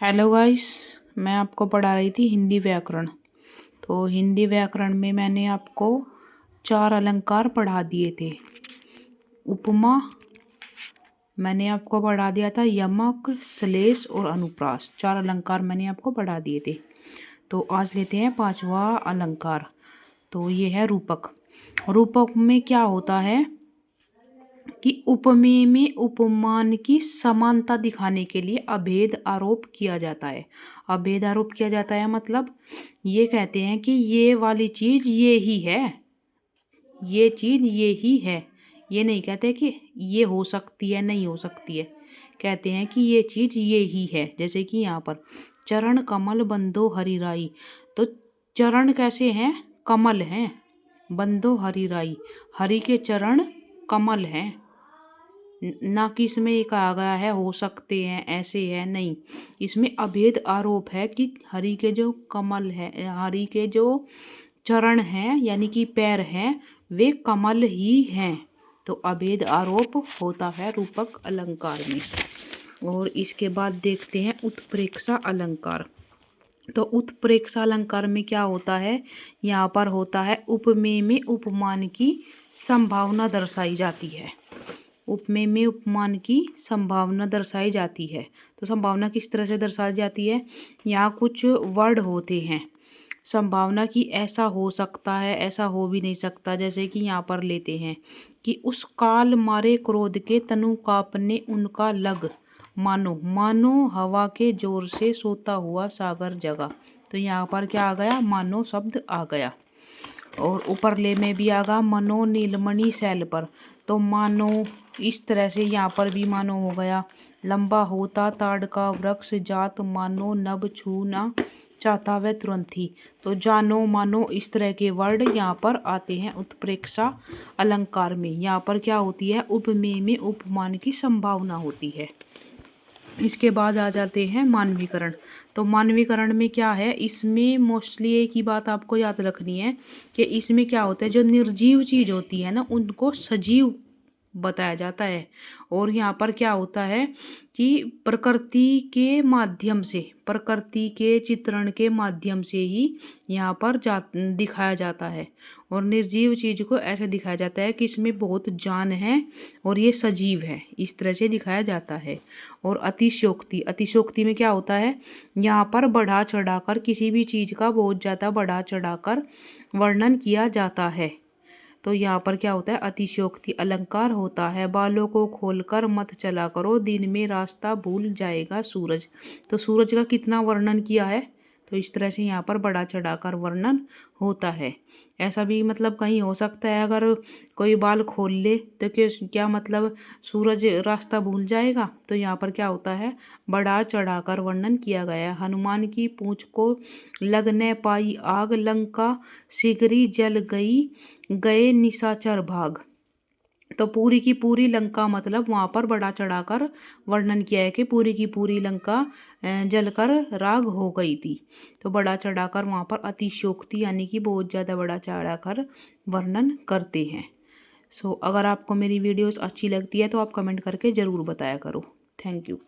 Hello guys, मैं आपको पढ़ा रही थी हिंदी व्याकरण। तो हिंदी व्याकरण में मैंने आपको 4 अलंकार पढ़ा दिए थे। उपमा मैंने आपको पढ़ा दिया था, यमक, श्लेष और अनुप्रास। 4 अलंकार मैंने आपको पढ़ा दिए थे। तो आज लेते हैं 5वां अलंकार। तो ये है रूपक। रूपक में क्या होता है कि उपमेय में उपमान की समानता दिखाने के लिए अभेद आरोप किया जाता है। अभेद आरोप किया जाता है मतलब ये कहते हैं कि ये वाली चीज ये ही है, ये चीज ये ही है। ये नहीं कहते कि ये हो सकती है, नहीं हो सकती है। कहते हैं कि ये चीज ये ही है। जैसे कि यहाँ पर चरण कमल बंधो हरिराई। तो चरण कैसे हैं? कमल हैं। बंधो हरिराई, हरि के चरण कमल हैं। ना कि इसमें ये कहा गया है हो सकते हैं, ऐसे है, नहीं। इसमें अभेद आरोप है कि हरि के जो कमल है, हरि के जो चरण हैं यानी कि पैर हैं, वे कमल ही हैं। तो अभेद आरोप होता है रूपक अलंकार में। और इसके बाद देखते हैं उत्प्रेक्षा अलंकार। तो उत्प्रेक्षा अलंकार में क्या होता है? यहाँ पर होता है उपमेय में उपमान की संभावना दर्शाई जाती है। उपमेय में उपमान की संभावना दर्शाई जाती है। तो संभावना किस तरह से दर्शाई जाती है? यहाँ कुछ वर्ड होते हैं संभावना की, ऐसा हो सकता है, ऐसा हो भी नहीं सकता। जैसे कि यहाँ पर लेते हैं कि उस काल मारे क्रोध के तनु कांपने उनका लग, मानो मानो हवा के जोर से सोता हुआ सागर जगा। तो यहाँ पर क्या आ गया? मानो शब्द आ गया। और ऊपरले में भी आ गया मनो नीलमणि शैल पर। तो मानो इस तरह से यहाँ पर भी मानो हो गया। लंबा होता ताड़ का वृक्ष जात, मानो नभ छूना चाहता वह तुरंत ही। तो जानो मानो इस तरह के वर्ड यहाँ पर आते हैं उत्प्रेक्षा अलंकार में। यहाँ पर क्या होती है? उपमेय में उपमान की संभावना होती है। इसके बाद आ जाते हैं मानवीकरण। तो मानवीकरण में क्या है? इसमें मोस्टली एक ही बात आपको याद रखनी है कि इसमें क्या होता है, जो निर्जीव चीज होती है ना, उनको सजीव बताया जाता है। और यहाँ पर क्या होता है कि प्रकृति के माध्यम से, प्रकृति के चित्रण के माध्यम से ही यहाँ पर दिखाया जाता है। और निर्जीव चीज को ऐसे दिखाया जाता है कि इसमें बहुत जान है और ये सजीव है, इस तरह से दिखाया जाता है। और अतिशयोक्ति, अतिशयोक्ति में क्या होता है? यहाँ पर बढ़ा चढ़ाकर किसी भी चीज का बहुत ज़्यादा बढ़ा चढ़ाकर वर्णन किया जाता है। तो यहाँ पर क्या होता है? अतिशयोक्ति अलंकार होता है। बालों को खोलकर मत चला करो, दिन में रास्ता भूल जाएगा सूरज। तो सूरज का कितना वर्णन किया है? तो इस तरह से यहाँ पर बढ़ा चढ़ाकर वर्णन होता है। ऐसा भी मतलब कहीं हो सकता है, अगर कोई बाल खोल ले तो क्या मतलब सूरज रास्ता भूल जाएगा? तो यहाँ पर क्या होता है? बढ़ा चढ़ाकर वर्णन किया गया। हनुमान की पूंछ को लग न पाई आग, लंका शीघ्री जल गई, गए निशाचर भाग। तो पूरी की पूरी लंका मतलब वहां पर बढ़ा चढ़ाकर वर्णन किया है कि पूरी की पूरी लंका जलकर राग हो गई थी। तो बढ़ा चढ़ाकर वहां पर अतिशयोक्ति यानी कि बहुत ज़्यादा बढ़ा चढ़ाकर वर्णन करते हैं। अगर आपको मेरी वीडियोस अच्छी लगती है तो आप कमेंट करके ज़रूर बताया करो। Thank you.